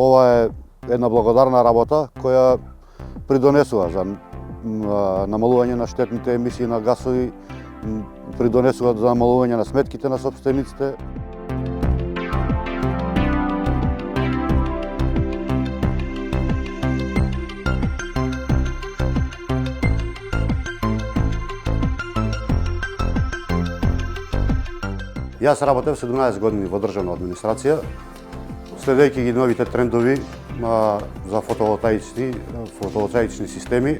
Ова е една благодарна работа која придонесува за намалување на штетните емисии на гасови, придонесува за намалување на сметките на сопствениците. Јас работев 17 години во државна администрација, следејќи ги новите трендови за фотоволтаични системи.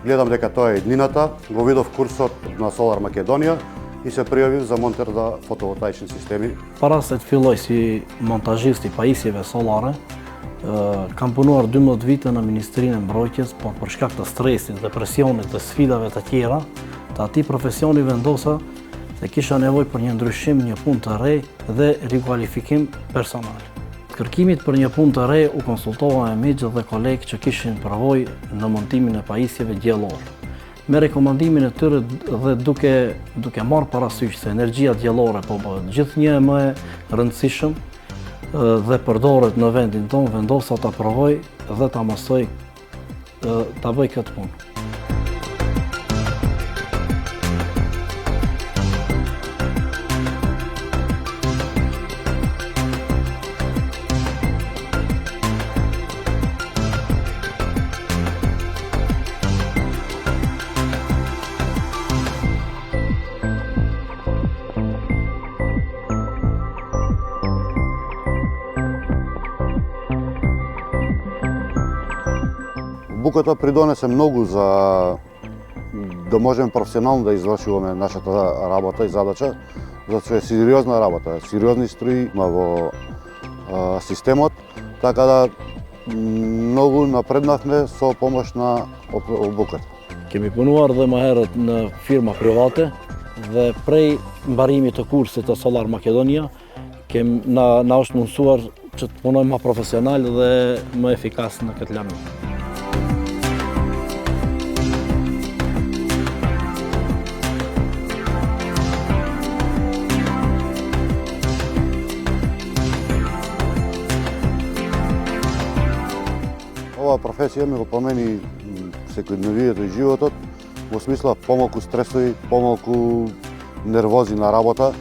Гледам дека тоа е иднината, го видов курсот на Solar Македонија и се пријавив за монтер за фотоволтаични системи. Para se të filloj si montazhist i pajisjeve solare, kam punuar 12 vite në Ministrinë e Mbrojtjes, por për shkak të stresit dhe presionit të sfidave të tjera, të atij profesioni vendosa se kisha nevojë për një ndryshim, një punë të re dhe rikualifikim personal. Kërkimit për një punë të re u konsultova me miqë dhe kolegë që kishin përvojë në montimin e pajisjeve diellore. Me rekomandimin e tyre dhe duke marrë parasysh se energjia diellore po bëhet gjithnjë më e rëndësishëm dhe përdoret në vendin tonë, vendosa ta provoj dhe ta mësoj ta bëj këtë punë. Буката придонесе многу за да можеме професионално да извршуваме нашата работа и задача, затоа е сериозна работа, сериозни струи во системот, така да многу напреднавме со помош на буката. Kemi punuar dhe më herët në firma private dhe prej mbarimit të kursit të Solar Makedonia na është mundësuar që të punojmë më profesional dhe më efikas në këtë lanim. Ова професија ми го промени секојдневието и животот, во смисла помалку стресови, помалку нервози на работа.